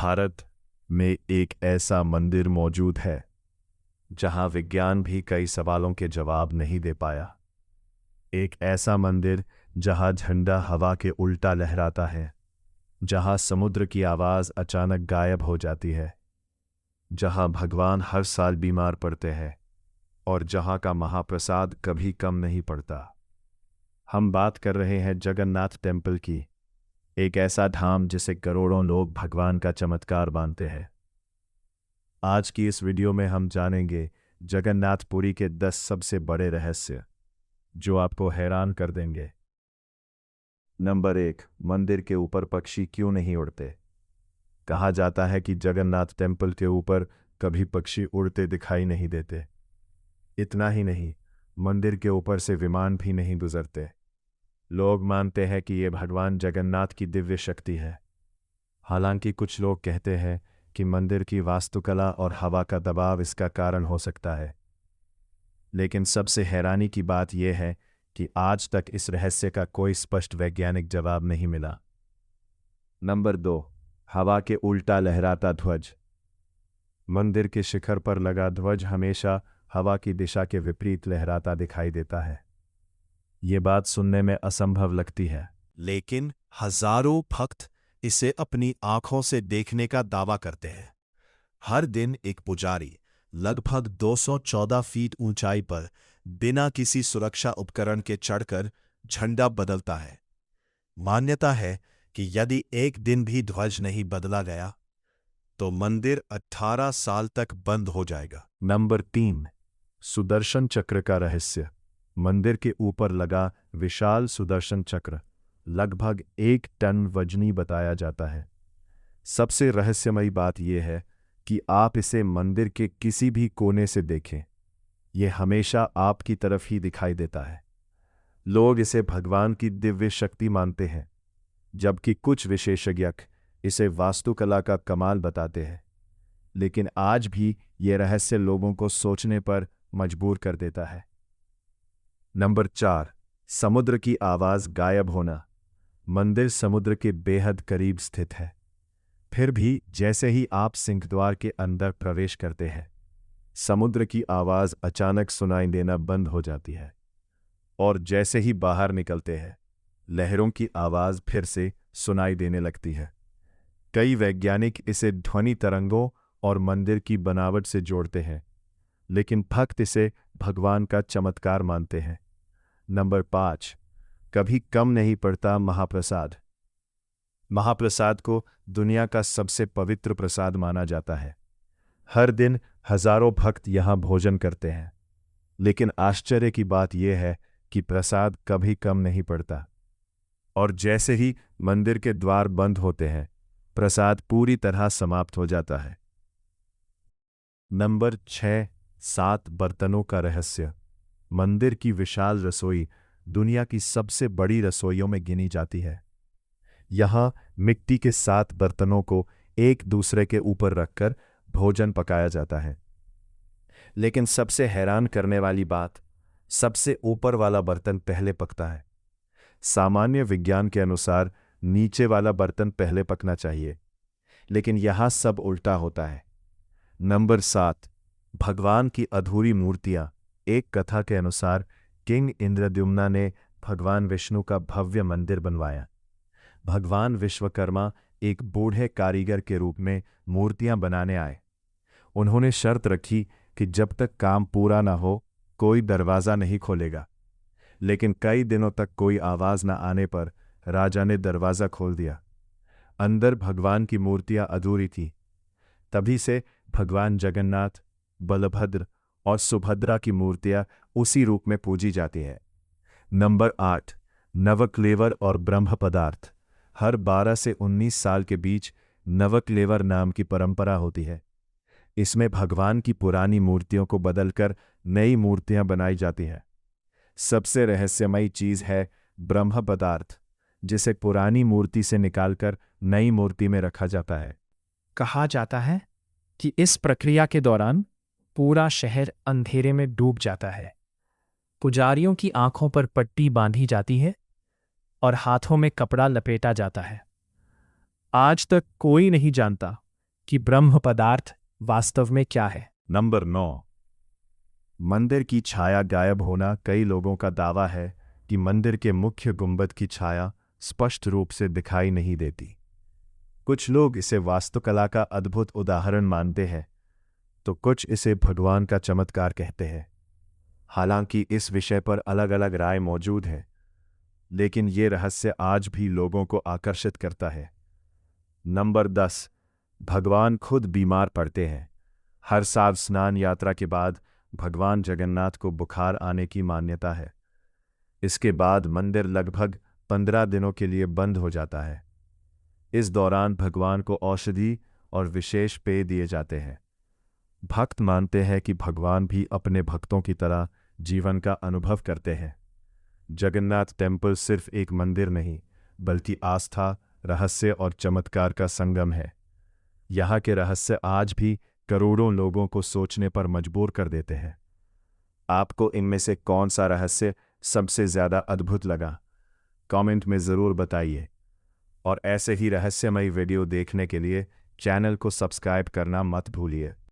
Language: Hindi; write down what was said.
भारत में एक ऐसा मंदिर मौजूद है जहां विज्ञान भी कई सवालों के जवाब नहीं दे पाया। एक ऐसा मंदिर जहां झंडा हवा के उल्टा लहराता है, जहां समुद्र की आवाज़ अचानक गायब हो जाती है, जहां भगवान हर साल बीमार पड़ते हैं और जहां का महाप्रसाद कभी कम नहीं पड़ता। हम बात कर रहे हैं जगन्नाथ टेम्पल की, एक ऐसा धाम जिसे करोड़ों लोग भगवान का चमत्कार मानते हैं। आज की इस वीडियो में हम जानेंगे जगन्नाथपुरी के 10 सबसे बड़े रहस्य जो आपको हैरान कर देंगे। नंबर 1, मंदिर के ऊपर पक्षी क्यों नहीं उड़ते? कहा जाता है कि जगन्नाथ टेम्पल के ऊपर कभी पक्षी उड़ते दिखाई नहीं देते। इतना ही नहीं, मंदिर के ऊपर से विमान भी नहीं गुजरते। लोग मानते हैं कि यह भगवान जगन्नाथ की दिव्य शक्ति है। हालांकि कुछ लोग कहते हैं कि मंदिर की वास्तुकला और हवा का दबाव इसका कारण हो सकता है। लेकिन सबसे हैरानी की बात यह है कि आज तक इस रहस्य का कोई स्पष्ट वैज्ञानिक जवाब नहीं मिला। नंबर 2, हवा के उल्टा लहराता ध्वज। मंदिर के शिखर पर लगा ध्वज हमेशा हवा की दिशा के विपरीत लहराता दिखाई देता है। ये बात सुनने में असंभव लगती है, लेकिन हजारों भक्त इसे अपनी आंखों से देखने का दावा करते हैं। हर दिन एक पुजारी लगभग 214 फीट ऊंचाई पर बिना किसी सुरक्षा उपकरण के चढ़कर झंडा बदलता है। मान्यता है कि यदि एक दिन भी ध्वज नहीं बदला गया तो मंदिर 18 साल तक बंद हो जाएगा। नंबर 3, सुदर्शन चक्र का रहस्य। मंदिर के ऊपर लगा विशाल सुदर्शन चक्र लगभग 1 टन वजनी बताया जाता है। सबसे रहस्यमयी बात यह है कि आप इसे मंदिर के किसी भी कोने से देखें, यह हमेशा आपकी तरफ ही दिखाई देता है। लोग इसे भगवान की दिव्य शक्ति मानते हैं, जबकि कुछ विशेषज्ञ इसे वास्तुकला का कमाल बताते हैं। लेकिन आज भी यह रहस्य लोगों को सोचने पर मजबूर कर देता है। नंबर 4, समुद्र की आवाज़ गायब होना। मंदिर समुद्र के बेहद करीब स्थित है, फिर भी जैसे ही आप सिंहद्वार के अंदर प्रवेश करते हैं, समुद्र की आवाज़ अचानक सुनाई देना बंद हो जाती है, और जैसे ही बाहर निकलते हैं, लहरों की आवाज़ फिर से सुनाई देने लगती है। कई वैज्ञानिक इसे ध्वनि तरंगों और मंदिर की बनावट से जोड़ते हैं, लेकिन भक्त इसे भगवान का चमत्कार मानते हैं। नंबर 5, कभी कम नहीं पड़ता महाप्रसाद। महाप्रसाद को दुनिया का सबसे पवित्र प्रसाद माना जाता है। हर दिन हजारों भक्त यहाँ भोजन करते हैं, लेकिन आश्चर्य की बात यह है कि प्रसाद कभी कम नहीं पड़ता, और जैसे ही मंदिर के द्वार बंद होते हैं, प्रसाद पूरी तरह समाप्त हो जाता है। नंबर 6, 7 बर्तनों का रहस्य। मंदिर की विशाल रसोई दुनिया की सबसे बड़ी रसोइयों में गिनी जाती है। यहाँ मिट्टी के 7 बर्तनों को एक दूसरे के ऊपर रखकर भोजन पकाया जाता है। लेकिन सबसे हैरान करने वाली बात, सबसे ऊपर वाला बर्तन पहले पकता है। सामान्य विज्ञान के अनुसार नीचे वाला बर्तन पहले पकना चाहिए, लेकिन यहाँ सब उल्टा होता है। नंबर 7, भगवान की अधूरी मूर्तियाँ। एक कथा के अनुसार किंग इंद्रद्युम्न ने भगवान विष्णु का भव्य मंदिर बनवाया। भगवान विश्वकर्मा एक बूढ़े कारीगर के रूप में मूर्तियां बनाने आए। उन्होंने शर्त रखी कि जब तक काम पूरा ना हो, कोई दरवाज़ा नहीं खोलेगा। लेकिन कई दिनों तक कोई आवाज़ न आने पर राजा ने दरवाज़ा खोल दिया। अंदर भगवान की मूर्तियां अधूरी थीं। तभी से भगवान जगन्नाथ, बलभद्र और सुभद्रा की मूर्तियां उसी रूप में पूजी जाती है। नंबर 8, नवकलेवर और ब्रह्म पदार्थ। हर 12 से 19 साल के बीच नवकलेवर नाम की परंपरा होती है। इसमें भगवान की पुरानी मूर्तियों को बदलकर नई मूर्तियां बनाई जाती हैं। सबसे रहस्यमयी चीज़ है ब्रह्म पदार्थ, जिसे पुरानी मूर्ति से निकालकर नई मूर्ति में रखा जाता है। कहा जाता है कि इस प्रक्रिया के दौरान पूरा शहर अंधेरे में डूब जाता है। पुजारियों की आंखों पर पट्टी बांधी जाती है और हाथों में कपड़ा लपेटा जाता है। आज तक कोई नहीं जानता कि ब्रह्म पदार्थ वास्तव में क्या है। नंबर 9। मंदिर की छाया गायब होना। कई लोगों का दावा है कि मंदिर के मुख्य गुंबद की छाया स्पष्ट रूप से दिखाई नहीं देती। कुछ लोग इसे वास्तुकला का अद्भुत उदाहरण मानते हैं, तो कुछ इसे भगवान का चमत्कार कहते हैं। हालांकि इस विषय पर अलग अलग राय मौजूद है, लेकिन ये रहस्य आज भी लोगों को आकर्षित करता है। नंबर 10। भगवान खुद बीमार पड़ते हैं। हर साल स्नान यात्रा के बाद भगवान जगन्नाथ को बुखार आने की मान्यता है। इसके बाद मंदिर लगभग 15 दिनों के लिए बंद हो जाता है। इस दौरान भगवान को औषधि और विशेष पेय दिए जाते हैं। भक्त मानते हैं कि भगवान भी अपने भक्तों की तरह जीवन का अनुभव करते हैं। जगन्नाथ टेम्पल सिर्फ एक मंदिर नहीं, बल्कि आस्था, रहस्य और चमत्कार का संगम है। यहाँ के रहस्य आज भी करोड़ों लोगों को सोचने पर मजबूर कर देते हैं। आपको इनमें से कौन सा रहस्य सबसे ज्यादा अद्भुत लगा? कमेंट में ज़रूर बताइए। और ऐसे ही रहस्यमयी वीडियो देखने के लिए चैनल को सब्सक्राइब करना मत भूलिए।